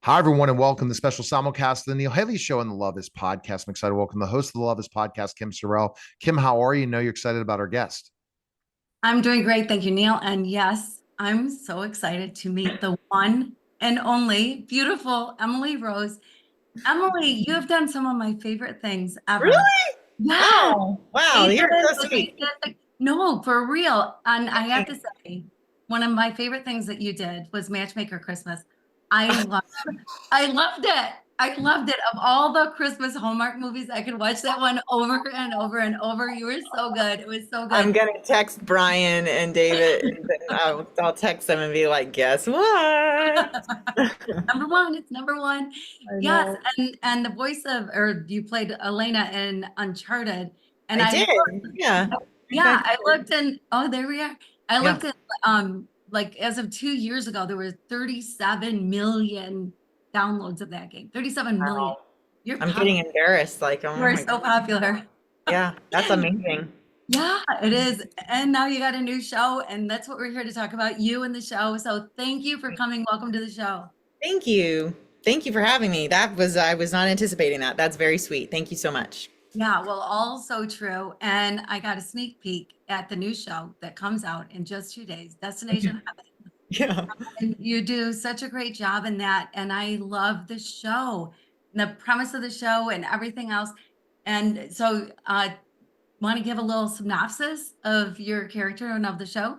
Hi, everyone, and welcome to the special simulcast of the Neil Haley Show and the Love Is Podcast. I'm excited to welcome the host of the Love Is Podcast, Kim Sorrell. Kim, how are you? I know you're excited about our guest. I'm doing great. Thank you, Neil. And yes, I'm so excited to meet the one and only beautiful Emily Rose. Emily, you have done some of my favorite things ever. Really? Yeah. Oh, wow. You're Aces so with sweet. No, for real. And I have to say, one of my favorite things that you did was Matchmaker Christmas. I loved I loved it. I loved it. Of all the Christmas Hallmark movies, I could watch that one over and over and over. You were so good. It was so I'm good. gonna text Brian and David, and then I'll text them and be like, "Guess what?" Number one, it's number one. I Yes, know. and the voice of, or you played Elena in Uncharted, and I I did. looked, Yeah. Right yeah, back I there. looked in. Oh, there we are. I Yeah. looked at like as of 2 years ago, there were 37 million downloads of that game. 37 million. Wow. You're I'm getting popular. embarrassed. Like, oh You're my God. so popular. Yeah, that's amazing. Yeah, it is. And now you got a new show, and that's what we're here to talk about, you and the show. So thank you for coming. Welcome to the show. Thank you. Thank you for having me. I was not anticipating that. That's very sweet. Thank you so much. Yeah, well, all so true. And I got a sneak peek at the new show that comes out in just 2 days, Destination Heaven. Yeah. And you do such a great job in that. And I love the show, the premise of the show and everything else. And so, want to give a little synopsis of your character and of the show?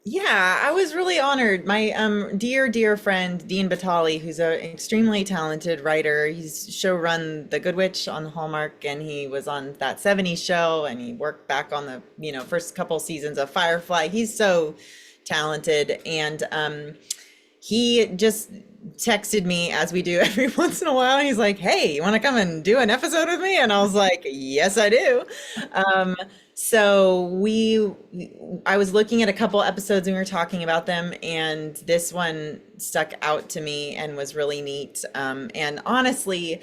Yeah, I was really honored. My dear friend Dean Batali, who's an extremely talented writer. He's show run The Good Witch on Hallmark, and he was on that '70s show, and he worked back on the first couple seasons of Firefly. He's so talented, and he just texted me as we do every once in a while. He's like, "Hey, you want to come and do an episode with me?" And I was like, "Yes, I do." Um, I was looking at a couple episodes and we were talking about them, and this one stuck out to me and was really neat. And honestly,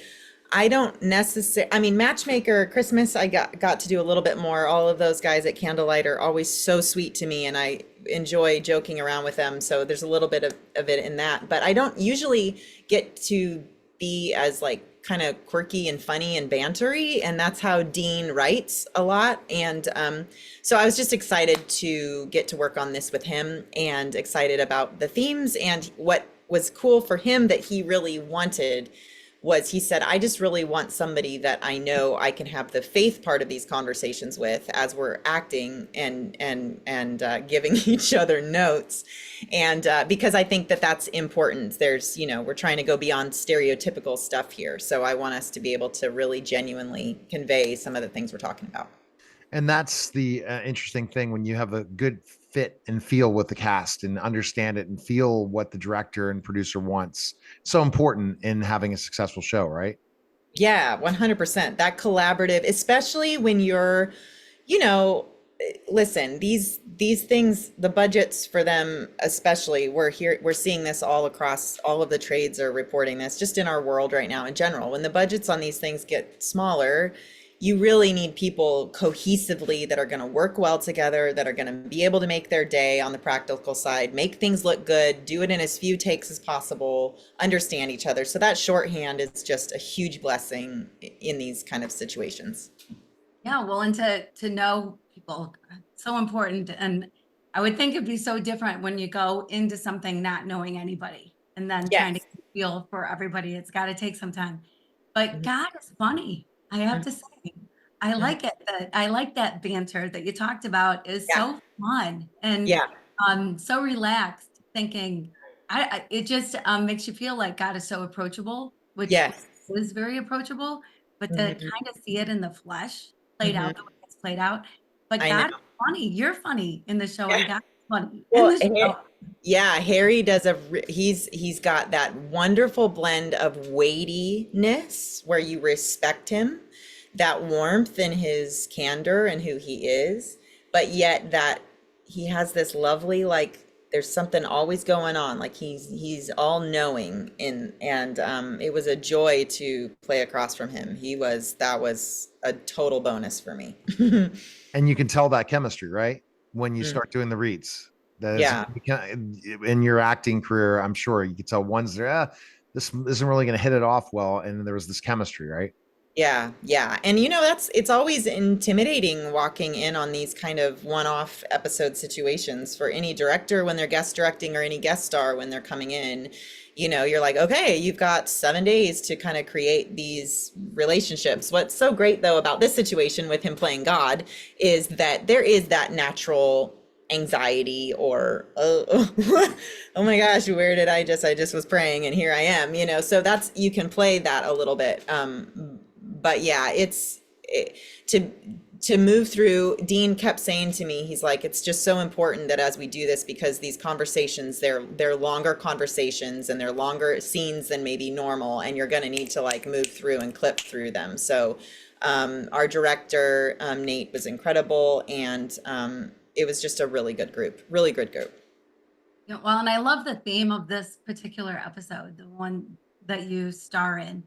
I don't necessarily, I mean, Matchmaker Christmas, I got to do a little bit more. All of those guys at Candlelight are always so sweet to me, and I enjoy joking around with them. So there's a little bit of it in that, but I don't usually get to be as like kind of quirky and funny and bantery, and that's how Dean writes a lot. And so I was just excited to get to work on this with him, and excited about the themes. And what was cool for him that he really wanted was, he said, I just really want somebody that I know I can have the faith part of these conversations with as we're acting and giving each other notes. And because I think that that's important. There's, we're trying to go beyond stereotypical stuff here. So I want us to be able to really genuinely convey some of the things we're talking about. And that's the interesting thing when you have a good fit and feel with the cast and understand it and feel what the director and producer wants. So important in having a successful show, right? Yeah, 100%. That collaborative, especially when you're, you know, listen, these things, the budgets for them, especially, we're seeing this all across, all of the trades are reporting this, just in our world right now in general. When the budgets on these things get smaller, you really need people cohesively that are going to work well together, that are going to be able to make their day on the practical side, make things look good, do it in as few takes as possible, understand each other. So that shorthand is just a huge blessing in these kind of situations. Yeah, well, and to know people, so important. And I would think it'd be so different when you go into something not knowing anybody and then trying to Yes. feel for everybody. It's got to take some time. But Mhm. God is funny, I have Mhm. to say. I Mhm. like it. That I like that banter that you talked about is Yeah. so fun and Yeah. so relaxed. Thinking, it just makes you feel like God is so approachable, which Yes. is very approachable. But to Mhm. kind of see it in the flesh played out the Mhm. way it's played out. But I know. God is funny. You're funny in the show, Yeah. and God is funny in Well, the show. yeah, Harry does he's got that wonderful blend of weightiness where you respect him, that warmth in his candor and who he is, but yet that he has this lovely, like, there's something always going on, like he's all knowing. And it was a joy to play across from him. That was a total bonus for me. And you can tell that chemistry, right? When you Mm, start doing the reads. That is yeah. in your acting career, I'm sure you can tell one's there. this isn't really going to hit it off well. And there was this chemistry, right? Yeah, yeah. And it's always intimidating walking in on these kind of one-off episode situations for any director when they're guest directing or any guest star when they're coming in. You're like, okay, you've got 7 days to kind of create these relationships. What's so great though about this situation with him playing God is that there is that natural anxiety or oh my gosh, where did I just was praying and here I am, so that's, you can play that a little bit. But yeah, to move through. Dean kept saying to me, he's like, it's just so important that as we do this, because these conversations, they're longer conversations and they're longer scenes than maybe normal, and you're going to need to like move through and clip through them. So our director, Nate, was incredible, and it was just a really good group. Yeah, well, and I love the theme of this particular episode, the one that you star in,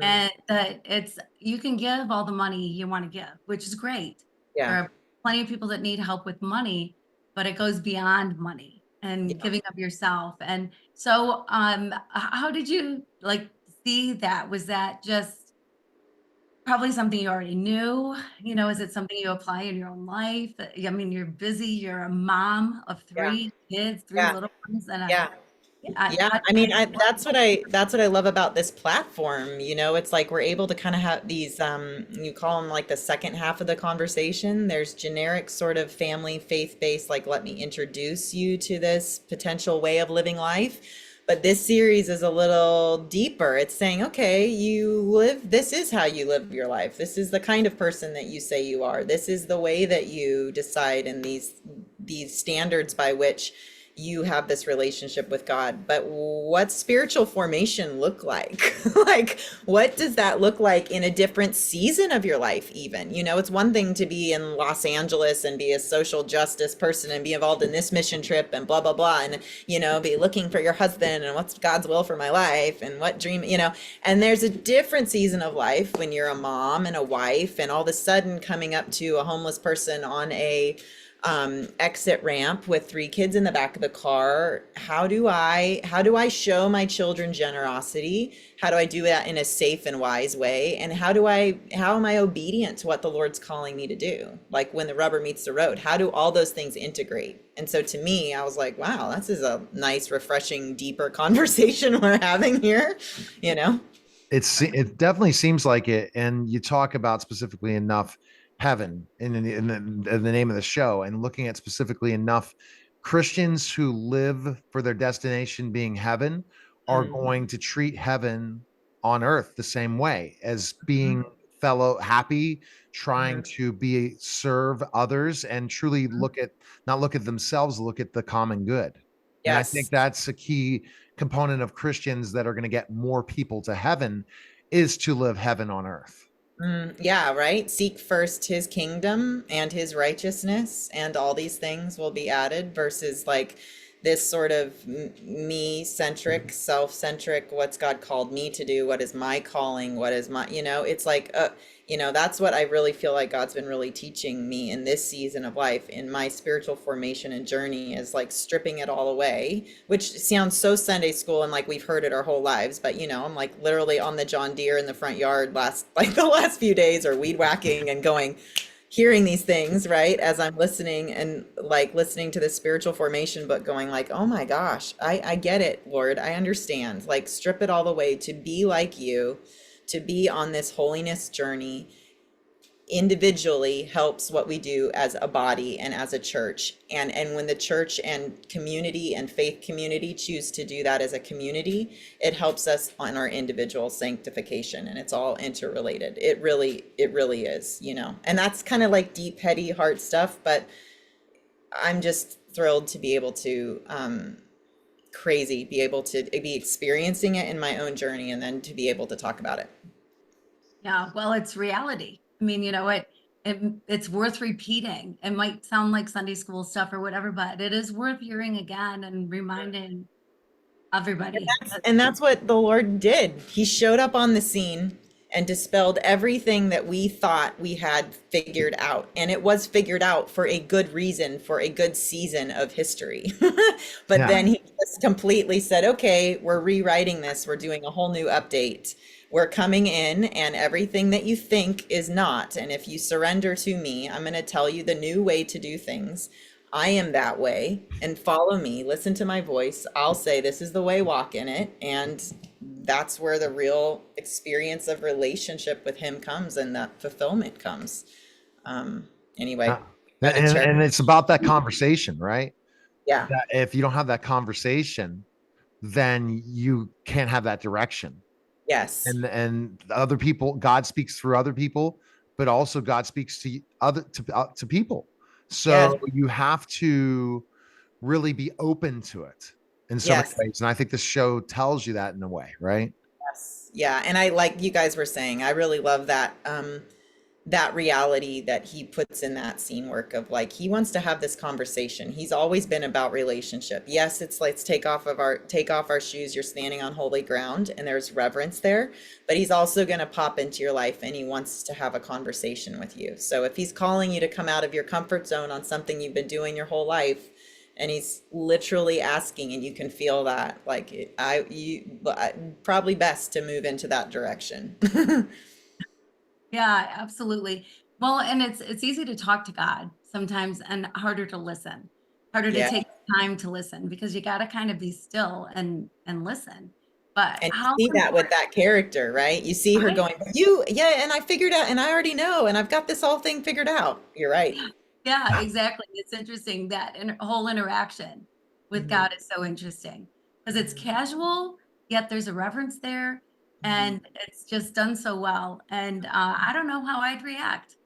and that it's, you can give all the money you want to give, which is great. Yeah. There are plenty of people that need help with money, but it goes beyond money and giving of yourself. And so, how did you like see that? Was that just probably something you already knew? Is it something you apply in your own life? I mean, you're busy, you're a mom of three kids, three Yeah. little ones, and Yeah. I mean, that's what I love about this platform. It's like we're able to kind of have these, you call them like the second half of the conversation. There's generic sort of family, faith-based, like, let me introduce you to this potential way of living life. But this series is a little deeper. It's saying, okay, this is how you live your life. This is the kind of person that you say you are. This is the way that you decide, and these standards by which you have this relationship with God. But what's spiritual formation look like? Like, what does that look like in a different season of your life even? It's one thing to be in Los Angeles and be a social justice person and be involved in this mission trip and blah, blah, blah, and, be looking for your husband and what's God's will for my life and what dream, and there's a different season of life when you're a mom and a wife and all of a sudden coming up to a homeless person on a exit ramp with 3 kids in the back of the car. How do I show my children generosity? How do I do that in a safe and wise way? And how am I obedient to what the Lord's calling me to do? Like when the rubber meets the road, how do all those things integrate? And so to me, I was like, wow, this is a nice, refreshing, deeper conversation we're having here, It definitely seems like it. And you talk about specifically enough heaven in the name of the show, and looking at specifically enough Christians who live for their destination being heaven are going to treat heaven on earth the same way as being fellow happy, trying to serve others and truly not look at themselves, look at the common good. Yes. And I think that's a key component of Christians that are going to get more people to heaven, is to live heaven on earth. Yeah, right. Seek first his kingdom and his righteousness, and all these things will be added, versus like this sort of me-centric, self-centric, what's God called me to do? What is my calling? What is my, it's like, that's what I really feel like God's been really teaching me in this season of life, in my spiritual formation and journey, is like stripping it all away, which sounds so Sunday school and like we've heard it our whole lives. But, I'm like literally on the John Deere in the front yard the last few days, or weed whacking and hearing these things, right, as I'm listening, and like listening to the spiritual formation book, going like, oh my gosh, I get it, Lord. I understand. Like, strip it all away to be like you, to be on this holiness journey individually helps what we do as a body and as a church. And when the church and community and faith community choose to do that as a community, it helps us on our individual sanctification, and it's all interrelated. It really is, and that's kind of like deep, heady, heart stuff, but I'm just thrilled to be able to, be able to be experiencing it in my own journey, and then to be able to talk about it. Yeah, well, it's reality. I mean, it's worth repeating. It might sound like Sunday school stuff or whatever, but it is worth hearing again and reminding everybody. And that's what the Lord did. He showed up on the scene and dispelled everything that we thought we had figured out. And it was figured out for a good reason, for a good season of history. But Yeah. then he just completely said, okay, we're rewriting this. We're doing a whole new update. We're coming in, and everything that you think is not. And if you surrender to me, I'm going to tell you the new way to do things. I am that way, and follow me. Listen to my voice. I'll say, this is the way, walk in it. And that's where the real experience of relationship with him comes, and that fulfillment comes. Anyway, And it's about that conversation, right? yeah, That if you don't have that conversation, then you can't have that direction. yes, And other people, God speaks through other people, but also God speaks to people. yes, So you have to really be open to it in so many yes. ways. And I think the show tells you that in a way, right? Yes. Yeah, and I, like you guys were saying, I really love that that reality that he puts in that scene work of, like, he wants to have this conversation. He's always been about relationship. Yes, it's like, let's take off our shoes. You're standing on holy ground, and there's reverence there, but he's also going to pop into your life, and he wants to have a conversation with you. So if he's calling you to come out of your comfort zone on something you've been doing your whole life, and he's literally asking, and you can feel that, like, probably best to move into that direction. Yeah, absolutely. Well, and it's easy to talk to God sometimes and harder to listen, harder to Yeah. take time to listen, because you got to kind of be still and listen. But And how you see that with important, that character, right? You see her right? going, yeah, and I figured out, and I already know, and I've got this whole thing figured out. You're right. Yeah, exactly. It's interesting that whole interaction with Mhm, God is so interesting because it's mhm, casual, yet there's a reverence there, mhm. and it's just done so well. And I don't know how I'd react.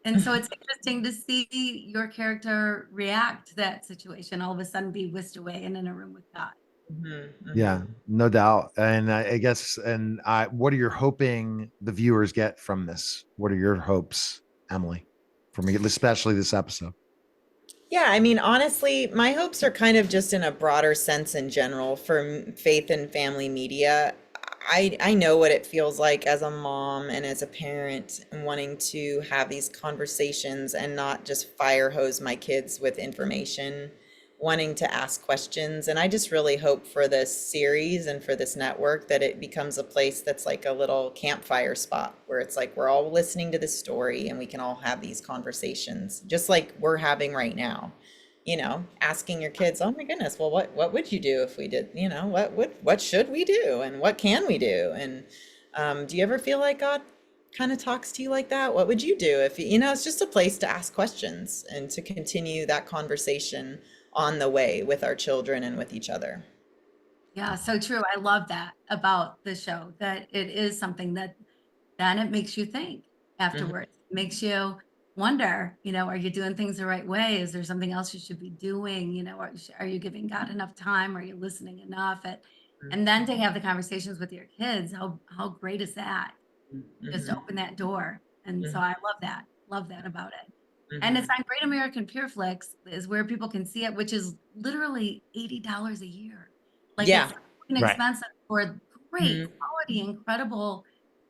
And so it's interesting to see your character react to that situation, all of a sudden be whisked away and in a room with God. Mhm, Yeah, mhm. no doubt. And I guess, and what are you hoping the viewers get from this? What are your hopes, Emily, for me, especially this episode? Yeah, I mean, honestly, my hopes are kind of just in a broader sense in general for faith and family media. I know what it feels like as a mom and as a parent, and wanting to have these conversations and not just fire hose my kids with information, wanting to ask questions. And I just really hope for this series and for this network that it becomes a place that's like a little campfire spot where it's like we're all listening to this story and we can all have these conversations, just like we're having right now. Asking your kids, oh my goodness, well, what would you do if we did, what should we do, and what can we do? And do you ever feel like God kind of talks to you like that? What would you do if it's just a place to ask questions and to continue that conversation on the way with our children and with each other. Yeah, so true. I love that about the show, that it is something that then it makes you think Mhm. afterwards. It makes you wonder, are you doing things the right way? Is there something else you should be doing? Are you giving God enough time? Are you listening enough? And then to have the conversations with your kids, how great is that? Just Mhm. open that door. And so Mhm. I love that about it. And it's Mhm. on Great American Pure Flix is where people can see it, which is literally $80 a year. Like, it's Yeah. so Right. inexpensive for great Mhm. quality,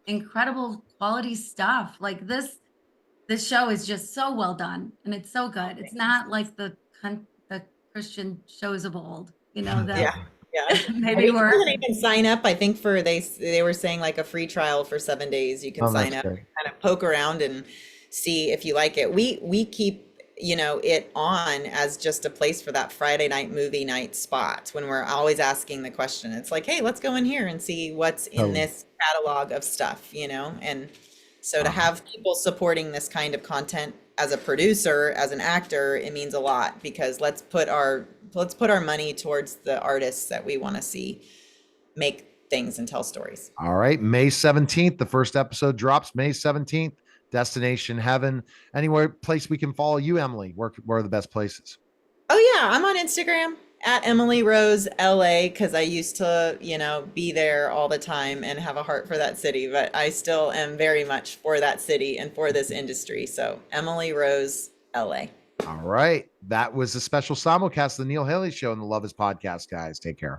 incredible quality stuff. Like, this show is just so well done, and it's so good. It's not like the Christian shows of old, that Yeah. Yeah. I maybe think were. you can even sign up. I think for they were saying like a free trial for 7 days. You can Oh, sign that's up, great. kind of poke around and see if you like it. We keep, it on as just a place for that Friday night movie night spot when we're always asking the question. It's like, hey, let's go in here and see what's in Totally. this catalog of stuff, and so to Uh, have people supporting this kind of content as a producer, as an actor, it means a lot, because let's put our money towards the artists that we want to see make things and tell stories. all right. May 17th, the first episode drops May 17th. Destination Heaven. Anywhere place we can follow you, Emily. Where are the best places? Oh yeah, I'm on Instagram at Emily Rose LA, because I used to, be there all the time and have a heart for that city, but I still am very much for that city and for this industry. So Emily Rose LA. All right. That was a special simulcast of the Neil Haley Show and the Love Is podcast, guys. Take care.